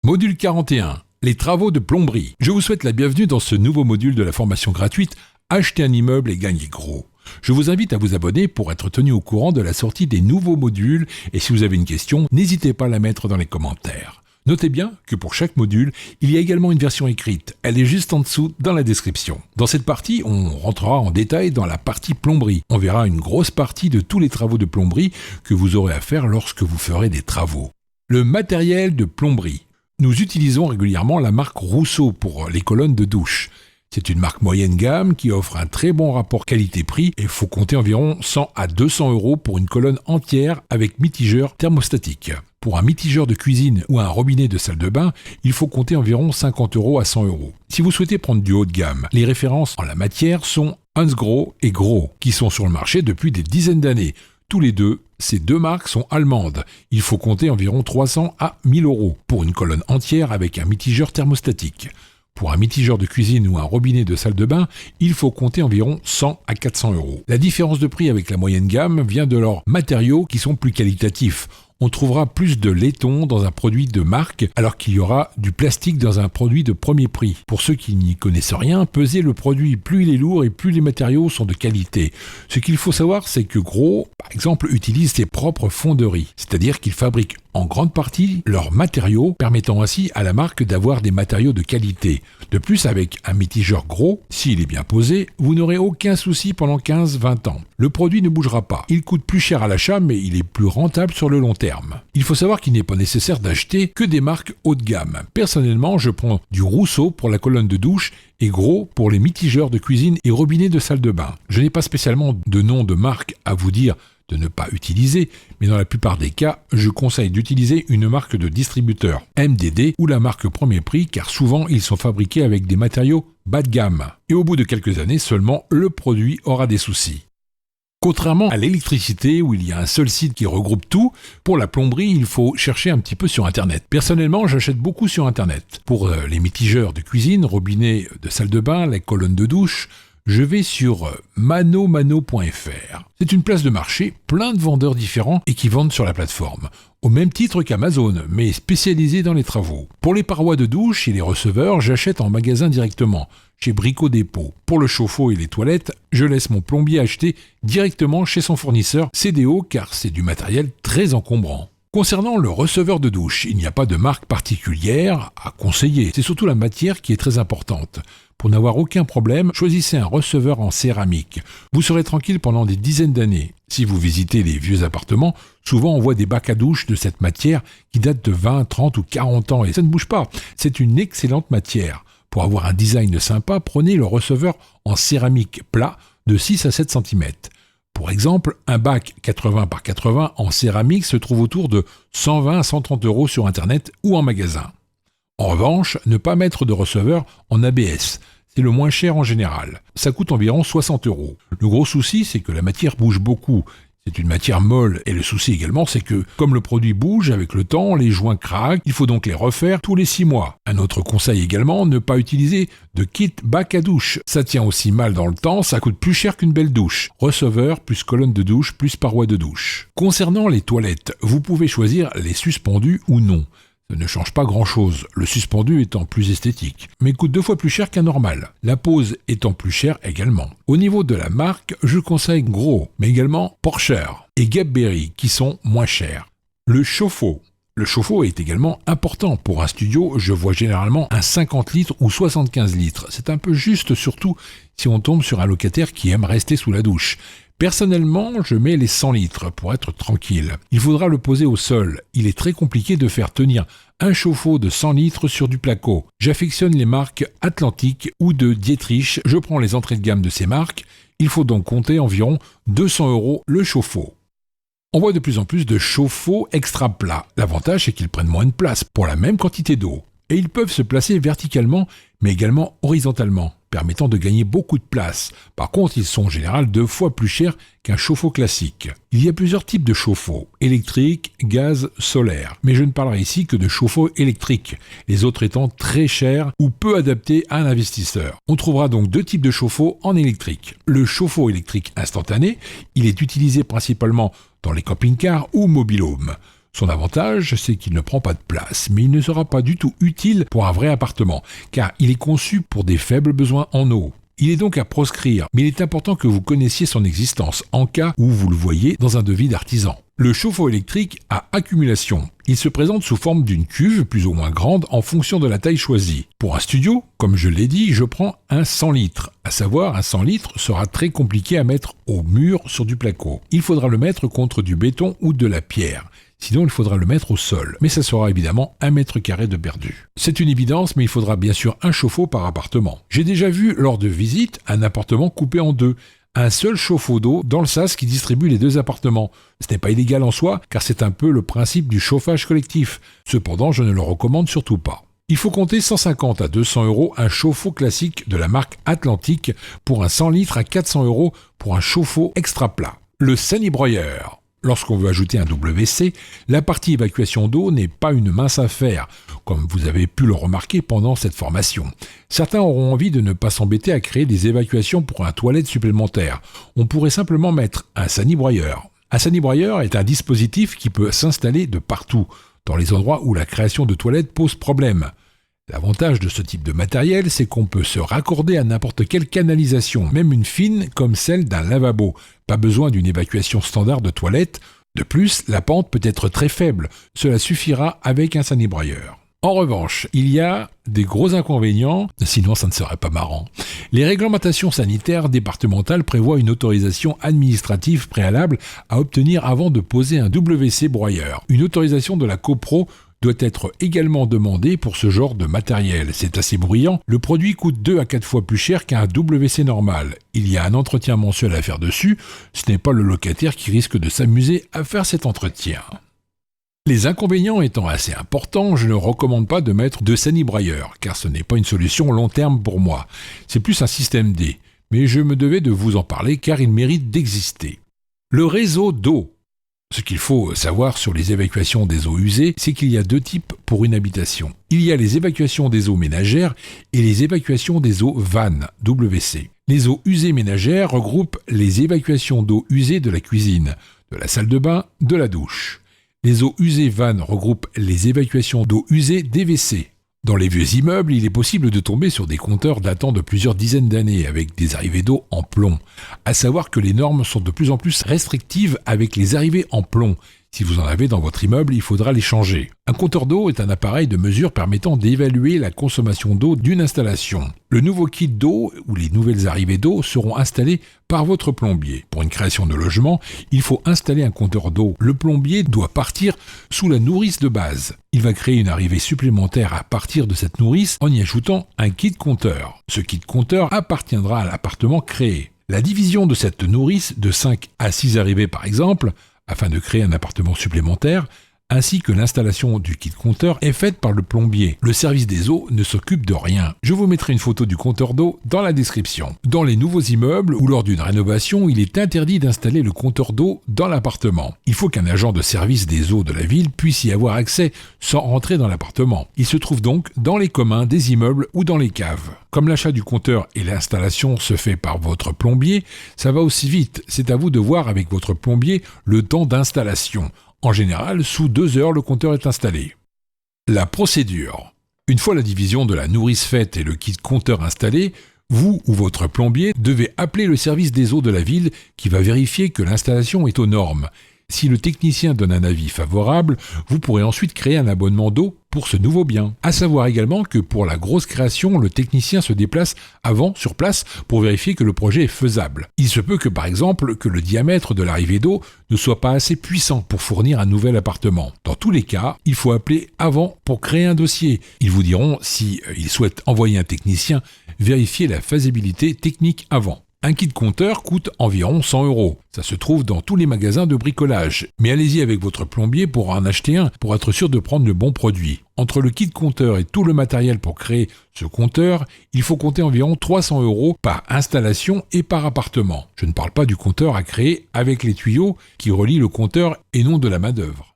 Module 41. Les travaux de plomberie. Je vous souhaite la bienvenue dans ce nouveau module de la formation gratuite Acheter un immeuble et gagner gros. Je vous invite à vous abonner pour être tenu au courant de la sortie des nouveaux modules et si vous avez une question, n'hésitez pas à la mettre dans les commentaires. Notez bien que pour chaque module, il y a également une version écrite. Elle est juste en dessous dans la description. Dans cette partie, on rentrera en détail dans la partie plomberie. On verra une grosse partie de tous les travaux de plomberie que vous aurez à faire lorsque vous ferez des travaux. Le matériel de plomberie. Nous utilisons régulièrement la marque Rousseau pour les colonnes de douche. C'est une marque moyenne gamme qui offre un très bon rapport qualité-prix et il faut compter environ 100 à 200 € pour une colonne entière avec mitigeur thermostatique. Pour un mitigeur de cuisine ou un robinet de salle de bain, il faut compter environ 50 € à 100 €. Si vous souhaitez prendre du haut de gamme, les références en la matière sont Hansgrohe et Grohe, qui sont sur le marché depuis des dizaines d'années. Tous les deux, ces deux marques sont allemandes. Il faut compter environ 300 à 1000 € pour une colonne entière avec un mitigeur thermostatique. Pour un mitigeur de cuisine ou un robinet de salle de bain, il faut compter environ 100 à 400 €. La différence de prix avec la moyenne gamme vient de leurs matériaux qui sont plus qualitatifs. On trouvera plus de laiton dans un produit de marque alors qu'il y aura du plastique dans un produit de premier prix. Pour ceux qui n'y connaissent rien, pesez le produit, plus il est lourd et plus les matériaux sont de qualité. Ce qu'il faut savoir, c'est que Grohe, par exemple, utilise ses propres fonderies, c'est-à-dire qu'ils fabriquent en grande partie leurs matériaux, permettant ainsi à la marque d'avoir des matériaux de qualité. De plus, avec un mitigeur Grohe, s'il est bien posé, vous n'aurez aucun souci pendant 15-20 ans. Le produit ne bougera pas. Il coûte plus cher à l'achat, mais il est plus rentable sur le long terme. Il faut savoir qu'il n'est pas nécessaire d'acheter que des marques haut de gamme. Personnellement, je prends du Rousseau pour la colonne de douche et Grohe pour les mitigeurs de cuisine et robinets de salle de bain. Je n'ai pas spécialement de nom de marque à vous dire de ne pas utiliser, mais dans la plupart des cas, je conseille d'utiliser une marque de distributeur, MDD ou la marque Premier Prix, car souvent ils sont fabriqués avec des matériaux bas de gamme. Et au bout de quelques années seulement, le produit aura des soucis. Contrairement à l'électricité où il y a un seul site qui regroupe tout, pour la plomberie, il faut chercher un petit peu sur Internet. Personnellement, j'achète beaucoup sur Internet. Pour les mitigeurs de cuisine, robinets de salle de bain, les colonnes de douche, je vais sur manomano.fr. C'est une place de marché, plein de vendeurs différents et qui vendent sur la plateforme. Au même titre qu'Amazon, mais spécialisé dans les travaux. Pour les parois de douche et les receveurs, j'achète en magasin directement, chez Brico Dépôt. Pour le chauffe-eau et les toilettes, je laisse mon plombier acheter directement chez son fournisseur CDO car c'est du matériel très encombrant. Concernant le receveur de douche, il n'y a pas de marque particulière à conseiller. C'est surtout la matière qui est très importante. Pour n'avoir aucun problème, choisissez un receveur en céramique. Vous serez tranquille pendant des dizaines d'années. Si vous visitez les vieux appartements, souvent on voit des bacs à douche de cette matière qui datent de 20, 30 ou 40 ans et ça ne bouge pas. C'est une excellente matière. Pour avoir un design sympa, prenez le receveur en céramique plat de 6 à 7 cm. Pour exemple, un bac 80 par 80 en céramique se trouve autour de 120 à 130 € sur Internet ou en magasin. En revanche, ne pas mettre de receveur en ABS. C'est le moins cher en général. Ça coûte environ 60 €. Le gros souci, c'est que la matière bouge beaucoup. C'est une matière molle et le souci également, c'est que comme le produit bouge avec le temps, les joints craquent, il faut donc les refaire tous les 6 mois. Un autre conseil également, ne pas utiliser de kit bac à douche. Ça tient aussi mal dans le temps, ça coûte plus cher qu'une belle douche. Receveur plus colonne de douche plus paroi de douche. Concernant les toilettes, vous pouvez choisir les suspendus ou non. Ça ne change pas grand-chose, le suspendu étant plus esthétique, mais coûte 2 fois plus cher qu'un normal, la pose étant plus chère également. Au niveau de la marque, je conseille Grohe, mais également Porcher et Gapberry qui sont moins chers. Le chauffe-eau. Le chauffe-eau est également important. Pour un studio, je vois généralement un 50 litres ou 75 litres. C'est un peu juste, surtout si on tombe sur un locataire qui aime rester sous la douche. Personnellement, je mets les 100 litres pour être tranquille. Il faudra le poser au sol. Il est très compliqué de faire tenir un chauffe-eau de 100 litres sur du placo. J'affectionne les marques Atlantique ou de Dietrich. Je prends les entrées de gamme de ces marques. Il faut donc compter environ 200 € le chauffe-eau. On voit de plus en plus de chauffe-eau extra plats. L'avantage, c'est qu'ils prennent moins de place pour la même quantité d'eau. Et ils peuvent se placer verticalement, mais également horizontalement, permettant de gagner beaucoup de place. Par contre, ils sont en général 2 fois plus chers qu'un chauffe-eau classique. Il y a plusieurs types de chauffe-eau, électrique, gaz, solaire. Mais je ne parlerai ici que de chauffe-eau électrique, les autres étant très chers ou peu adaptés à un investisseur. On trouvera donc 2 types de chauffe-eau en électrique. Le chauffe-eau électrique instantané, il est utilisé principalement dans les camping-cars ou mobile-homes. Son avantage, c'est qu'il ne prend pas de place, mais il ne sera pas du tout utile pour un vrai appartement, car il est conçu pour des faibles besoins en eau. Il est donc à proscrire, mais il est important que vous connaissiez son existence, en cas où vous le voyez dans un devis d'artisan. Le chauffe-eau électrique à accumulation. Il se présente sous forme d'une cuve plus ou moins grande en fonction de la taille choisie. Pour un studio, comme je l'ai dit, je prends un 100 litres. À savoir, un 100 litres sera très compliqué à mettre au mur sur du placo. Il faudra le mettre contre du béton ou de la pierre. Sinon, il faudra le mettre au sol. Mais ça sera évidemment 1 mètre carré de perdu. C'est une évidence, mais il faudra bien sûr un chauffe-eau par appartement. J'ai déjà vu, lors de visites, un appartement coupé en deux. Un seul chauffe-eau d'eau dans le sas qui distribue les deux appartements. Ce n'est pas illégal en soi, car c'est un peu le principe du chauffage collectif. Cependant, je ne le recommande surtout pas. Il faut compter 150 à 200 € un chauffe-eau classique de la marque Atlantique pour un 100 litres à 400 € pour un chauffe-eau extra plat. Le sanibroyeur. Lorsqu'on veut ajouter un WC, la partie évacuation d'eau n'est pas une mince affaire, comme vous avez pu le remarquer pendant cette formation. Certains auront envie de ne pas s'embêter à créer des évacuations pour un toilette supplémentaire. On pourrait simplement mettre un sanibroyeur. Un sanibroyeur est un dispositif qui peut s'installer de partout, dans les endroits où la création de toilettes pose problème. L'avantage de ce type de matériel, c'est qu'on peut se raccorder à n'importe quelle canalisation, même une fine comme celle d'un lavabo. Pas besoin d'une évacuation standard de toilette. De plus, la pente peut être très faible. Cela suffira avec un sanibroyeur. En revanche, il y a des gros inconvénients, sinon ça ne serait pas marrant. Les réglementations sanitaires départementales prévoient une autorisation administrative préalable à obtenir avant de poser un WC broyeur. Une autorisation de la CoPro doit être également demandée pour ce genre de matériel. C'est assez bruyant. Le produit coûte 2 à 4 fois plus cher qu'un WC normal. Il y a un entretien mensuel à faire dessus. Ce n'est pas le locataire qui risque de s'amuser à faire cet entretien. Les inconvénients étant assez importants, je ne recommande pas de mettre de sanibroyeur, car ce n'est pas une solution long terme pour moi. C'est plus un système D. Mais je me devais de vous en parler car il mérite d'exister. Le réseau d'eau. Ce qu'il faut savoir sur les évacuations des eaux usées, c'est qu'il y a deux types pour une habitation. Il y a les évacuations des eaux ménagères et les évacuations des eaux vannes, WC. Les eaux usées ménagères regroupent les évacuations d'eau usée de la cuisine, de la salle de bain, de la douche. Les eaux usées vannes regroupent les évacuations d'eau usée des WC. Dans les vieux immeubles, il est possible de tomber sur des compteurs datant de plusieurs dizaines d'années avec des arrivées d'eau en plomb. À savoir que les normes sont de plus en plus restrictives avec les arrivées en plomb. Si vous en avez dans votre immeuble, il faudra les changer. Un compteur d'eau est un appareil de mesure permettant d'évaluer la consommation d'eau d'une installation. Le nouveau kit d'eau ou les nouvelles arrivées d'eau seront installées par votre plombier. Pour une création de logement, il faut installer un compteur d'eau. Le plombier doit partir sous la nourrice de base. Il va créer une arrivée supplémentaire à partir de cette nourrice en y ajoutant un kit compteur. Ce kit compteur appartiendra à l'appartement créé. La division de cette nourrice de 5 à 6 arrivées par exemple, afin de créer un appartement supplémentaire, ainsi que l'installation du kit compteur est faite par le plombier. Le service des eaux ne s'occupe de rien. Je vous mettrai une photo du compteur d'eau dans la description. Dans les nouveaux immeubles ou lors d'une rénovation, il est interdit d'installer le compteur d'eau dans l'appartement. Il faut qu'un agent de service des eaux de la ville puisse y avoir accès sans rentrer dans l'appartement. Il se trouve donc dans les communs des immeubles ou dans les caves. Comme l'achat du compteur et l'installation se fait par votre plombier, ça va aussi vite. C'est à vous de voir avec votre plombier le temps d'installation. En général, sous 2 heures, le compteur est installé. La procédure. Une fois la division de la nourrice faite et le kit compteur installé, vous ou votre plombier devez appeler le service des eaux de la ville qui va vérifier que l'installation est aux normes. Si le technicien donne un avis favorable, vous pourrez ensuite créer un abonnement d'eau pour ce nouveau bien. À savoir également que pour la grosse création, le technicien se déplace avant sur place pour vérifier que le projet est faisable. Il se peut que par exemple que le diamètre de l'arrivée d'eau ne soit pas assez puissant pour fournir un nouvel appartement. Dans tous les cas, il faut appeler avant pour créer un dossier. Ils vous diront si ils souhaitent envoyer un technicien vérifier la faisabilité technique avant. Un kit compteur coûte environ 100 €. Ça se trouve dans tous les magasins de bricolage. Mais allez-y avec votre plombier pour en acheter un, pour être sûr de prendre le bon produit. Entre le kit compteur et tout le matériel pour créer ce compteur, il faut compter environ 300 € par installation et par appartement. Je ne parle pas du compteur à créer avec les tuyaux qui relient le compteur et non de la main-d'œuvre.